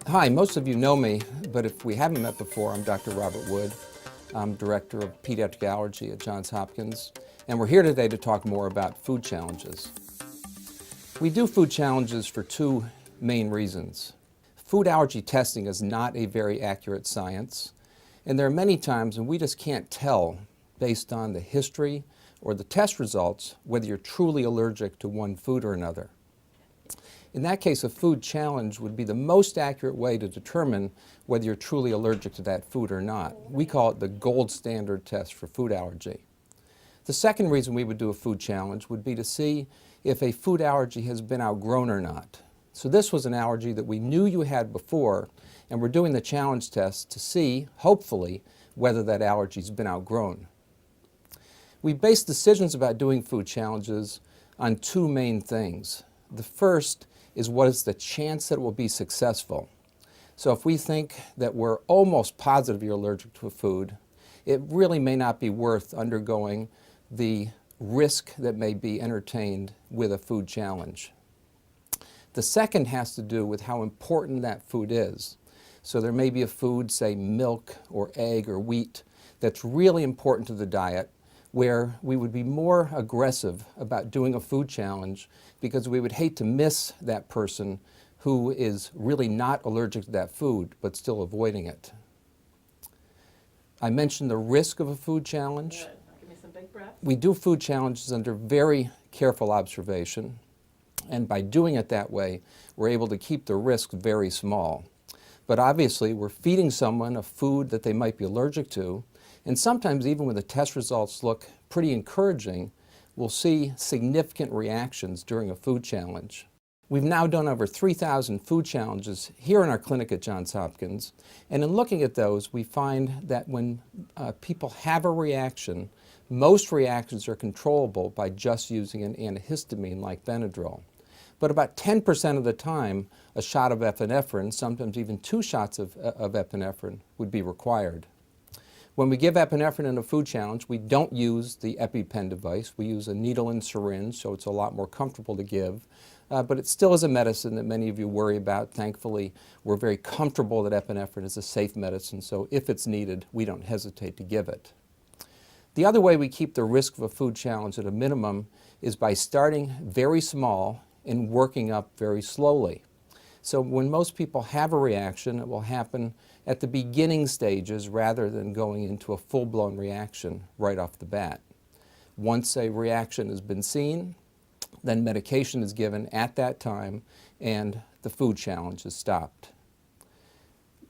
Hi, most of you know me, but if we haven't met before, I'm Dr. Robert Wood. I'm Director of Pediatric Allergy at Johns Hopkins, and we're here today to talk more about food challenges. We do food challenges for two main reasons. Food allergy testing is not a very accurate science, and there are many times when we just can't tell, based on the history or the test results, whether you're truly allergic to one food or another. In that case, a food challenge would be the most accurate way to determine whether you're truly allergic to that food or not. We call it the gold standard test for food allergy. The second reason we would do a food challenge would be to see if a food allergy has been outgrown or not. So this was an allergy that we knew you had before, and we're doing the challenge test to see, hopefully, whether that allergy's been outgrown. We base decisions about doing food challenges on two main things. The first is what is the chance that it will be successful. So if we think that we're almost positive you're allergic to a food, it really may not be worth undergoing the risk that may be entertained with a food challenge. The second has to do with how important that food is. So there may be a food, say milk or egg or wheat, that's really important to the diet, where we would be more aggressive about doing a food challenge because we would hate to miss that person who is really not allergic to that food but still avoiding it. I mentioned the risk of a food challenge. Good. Give me some big breaths. We do food challenges under very careful observation, and by doing it that way, we're able to keep the risk very small. But obviously, we're feeding someone a food that they might be allergic to, and sometimes even when the test results look pretty encouraging, we'll see significant reactions during a food challenge. We've now done over 3,000 food challenges here in our clinic at Johns Hopkins, and in looking at those, we find that when people have a reaction, most reactions are controllable by just using an antihistamine like Benadryl. But about 10% of the time, a shot of epinephrine, sometimes even 2 shots of epinephrine, would be required. When we give epinephrine in a food challenge, we don't use the EpiPen device. We use a needle and syringe, so it's a lot more comfortable to give. But it still is a medicine that many of you worry about. Thankfully, we're very comfortable that epinephrine is a safe medicine, so if it's needed, we don't hesitate to give it. The other way we keep the risk of a food challenge at a minimum is by starting very small and working up very slowly. So when most people have a reaction, it will happen at the beginning stages rather than going into a full-blown reaction right off the bat. Once a reaction has been seen, then medication is given at that time and the food challenge is stopped.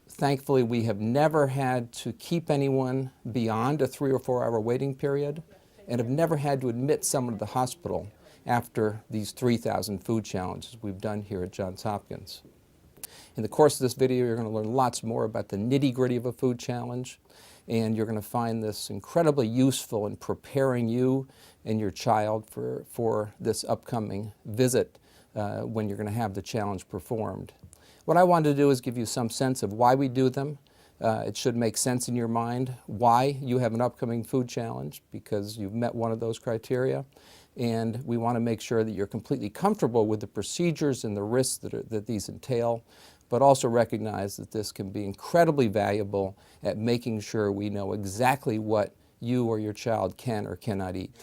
Thankfully, we have never had to keep anyone beyond a 3 or 4 hour waiting period and have never had to admit someone to the hospital after these 3,000 food challenges we've done here at Johns Hopkins. In the course of this video, you're going to learn lots more about the nitty-gritty of a food challenge, and you're going to find this incredibly useful in preparing you and your child for this upcoming visit when you're going to have the challenge performed. What I wanted to do is give you some sense of why we do them. It should make sense in your mind why you have an upcoming food challenge, because you've met one of those criteria. And we want to make sure that you're completely comfortable with the procedures and the risks that these entail, but also recognize that this can be incredibly valuable at making sure we know exactly what you or your child can or cannot eat.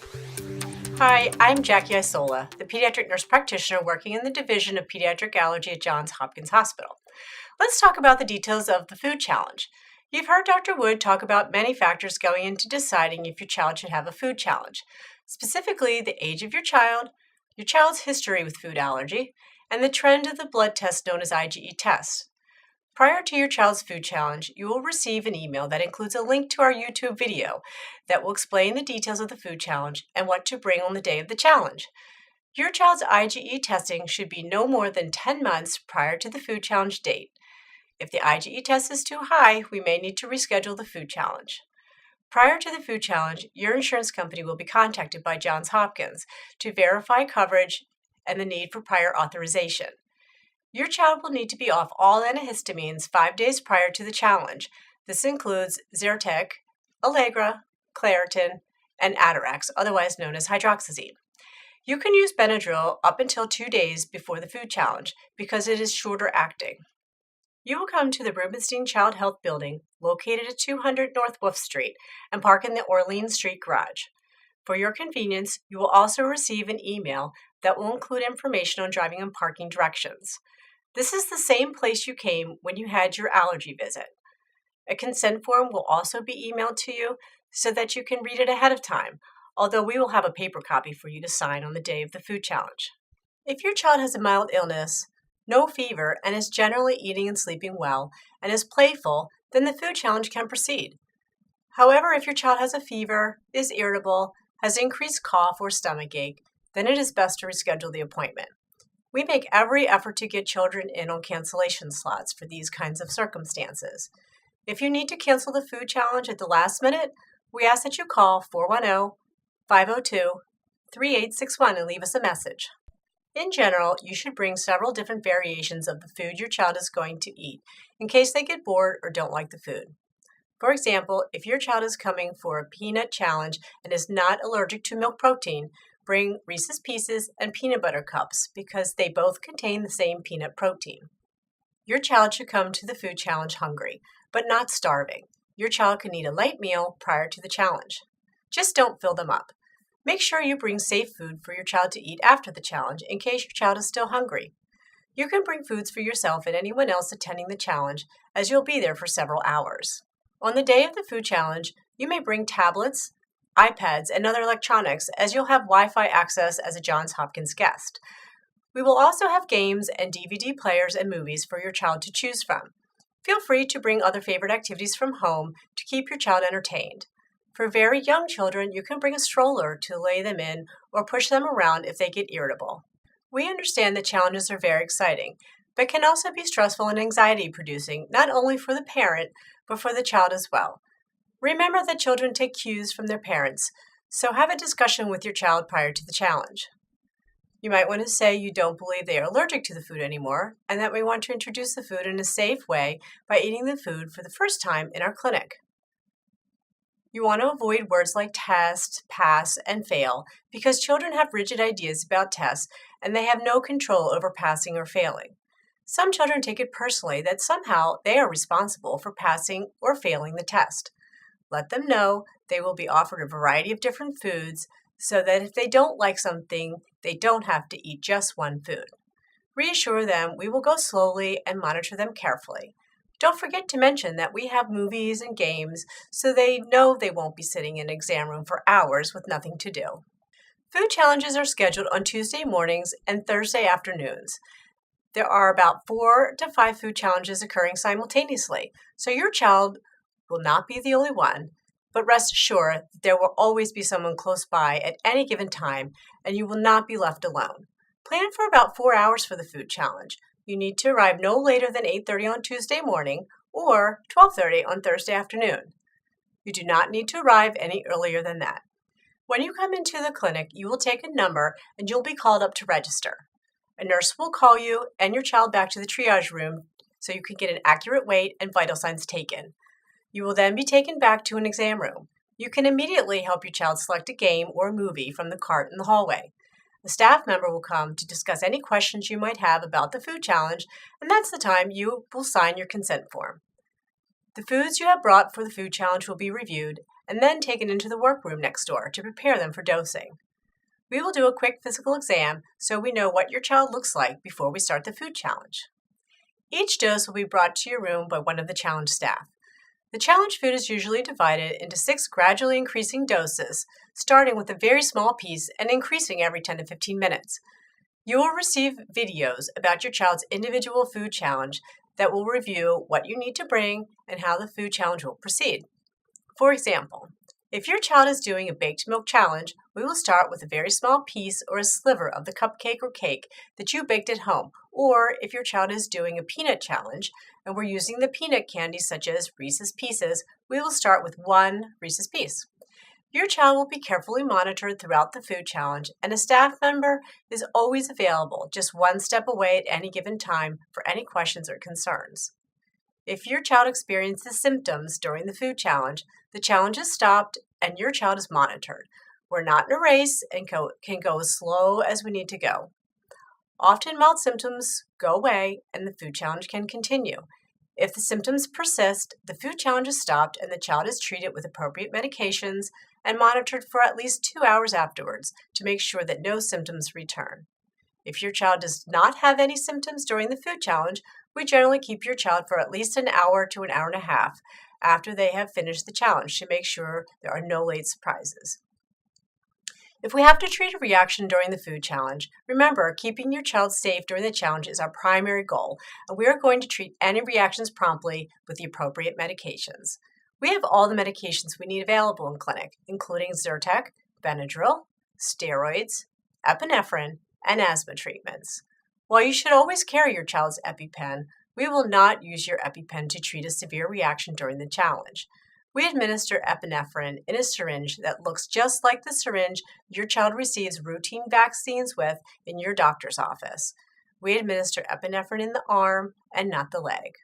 Hi, I'm Jackie Isola, the pediatric nurse practitioner working in the Division of Pediatric Allergy at Johns Hopkins Hospital. Let's talk about the details of the food challenge. You've heard Dr. Wood talk about many factors going into deciding if your child should have a food challenge, specifically the age of your child's history with food allergy, and the trend of the blood test known as IgE test. Prior to your child's food challenge, you will receive an email that includes a link to our YouTube video that will explain the details of the food challenge and what to bring on the day of the challenge. Your child's IgE testing should be no more than 10 months prior to the food challenge date. If the IgE test is too high, we may need to reschedule the food challenge. Prior to the food challenge, your insurance company will be contacted by Johns Hopkins to verify coverage and the need for prior authorization. Your child will need to be off all antihistamines 5 days prior to the challenge. This includes Zyrtec, Allegra, Claritin, and Atarax, otherwise known as hydroxyzine. You can use Benadryl up until 2 days before the food challenge because it is shorter acting. You will come to the Rubenstein Child Health Building, located at 200 North Wolf Street, and park in the Orleans Street garage. For your convenience, you will also receive an email that will include information on driving and parking directions. This is the same place you came when you had your allergy visit. A consent form will also be emailed to you so that you can read it ahead of time, although we will have a paper copy for you to sign on the day of the food challenge. If your child has a mild illness, no fever, and is generally eating and sleeping well, and is playful, then the food challenge can proceed. However, if your child has a fever, is irritable, has increased cough or stomach ache, then it is best to reschedule the appointment. We make every effort to get children in on cancellation slots for these kinds of circumstances. If you need to cancel the food challenge at the last minute, we ask that you call 410-502-3861 and leave us a message. In general, you should bring several different variations of the food your child is going to eat in case they get bored or don't like the food. For example, if your child is coming for a peanut challenge and is not allergic to milk protein, bring Reese's Pieces and peanut butter cups because they both contain the same peanut protein. Your child should come to the food challenge hungry, but not starving. Your child can eat a light meal prior to the challenge. Just don't fill them up. Make sure you bring safe food for your child to eat after the challenge in case your child is still hungry. You can bring foods for yourself and anyone else attending the challenge, as you'll be there for several hours. On the day of the food challenge, you may bring tablets, iPads, and other electronics, as you'll have Wi-Fi access as a Johns Hopkins guest. We will also have games and DVD players and movies for your child to choose from. Feel free to bring other favorite activities from home to keep your child entertained. For very young children, you can bring a stroller to lay them in or push them around if they get irritable. We understand that challenges are very exciting, but can also be stressful and anxiety-producing, not only for the parent, but for the child as well. Remember that children take cues from their parents, so have a discussion with your child prior to the challenge. You might want to say you don't believe they are allergic to the food anymore, and that we want to introduce the food in a safe way by eating the food for the first time in our clinic. You want to avoid words like test, pass, and fail because children have rigid ideas about tests and they have no control over passing or failing. Some children take it personally that somehow they are responsible for passing or failing the test. Let them know they will be offered a variety of different foods so that if they don't like something, they don't have to eat just one food. Reassure them we will go slowly and monitor them carefully. Don't forget to mention that we have movies and games so they know they won't be sitting in an exam room for hours with nothing to do. Food challenges are scheduled on Tuesday mornings and Thursday afternoons. There are about 4 to 5 food challenges occurring simultaneously, so your child will not be the only one, but rest assured that there will always be someone close by at any given time and you will not be left alone. Plan for about 4 hours for the food challenge. You need to arrive no later than 8:30 on Tuesday morning or 12:30 on Thursday afternoon. You do not need to arrive any earlier than that. When you come into the clinic, you will take a number and you'll be called up to register. A nurse will call you and your child back to the triage room so you can get an accurate weight and vital signs taken. You will then be taken back to an exam room. You can immediately help your child select a game or a movie from the cart in the hallway. A staff member will come to discuss any questions you might have about the food challenge, and that's the time you will sign your consent form. The foods you have brought for the food challenge will be reviewed and then taken into the workroom next door to prepare them for dosing. We will do a quick physical exam so we know what your child looks like before we start the food challenge. Each dose will be brought to your room by one of the challenge staff. The challenge food is usually divided into 6 gradually increasing doses, starting with a very small piece and increasing every 10 to 15 minutes. You will receive videos about your child's individual food challenge that will review what you need to bring and how the food challenge will proceed. For example, if your child is doing a baked milk challenge, we will start with a very small piece or a sliver of the cupcake or cake that you baked at home. Or if your child is doing a peanut challenge and we're using the peanut candy such as Reese's Pieces, we will start with 1 Reese's Piece. Your child will be carefully monitored throughout the food challenge, and a staff member is always available, just 1 step away at any given time for any questions or concerns. If your child experiences symptoms during the food challenge, the challenge is stopped and your child is monitored. We're not in a race and can go as slow as we need to go. Often mild symptoms go away and the food challenge can continue. If the symptoms persist, the food challenge is stopped and the child is treated with appropriate medications and monitored for at least 2 hours afterwards to make sure that no symptoms return. If your child does not have any symptoms during the food challenge, we generally keep your child for at least an hour to an hour and a half after they have finished the challenge to make sure there are no late surprises. If we have to treat a reaction during the food challenge, remember, keeping your child safe during the challenge is our primary goal, and we are going to treat any reactions promptly with the appropriate medications. We have all the medications we need available in clinic, including Zyrtec, Benadryl, steroids, epinephrine, and asthma treatments. While you should always carry your child's EpiPen, we will not use your EpiPen to treat a severe reaction during the challenge. We administer epinephrine in a syringe that looks just like the syringe your child receives routine vaccines with in your doctor's office. We administer epinephrine in the arm and not the leg.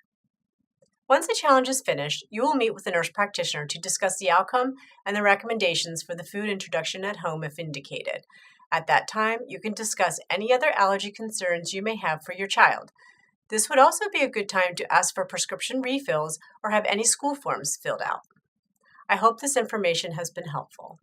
Once the challenge is finished, you will meet with a nurse practitioner to discuss the outcome and the recommendations for the food introduction at home if indicated. At that time, you can discuss any other allergy concerns you may have for your child. This would also be a good time to ask for prescription refills or have any school forms filled out. I hope this information has been helpful.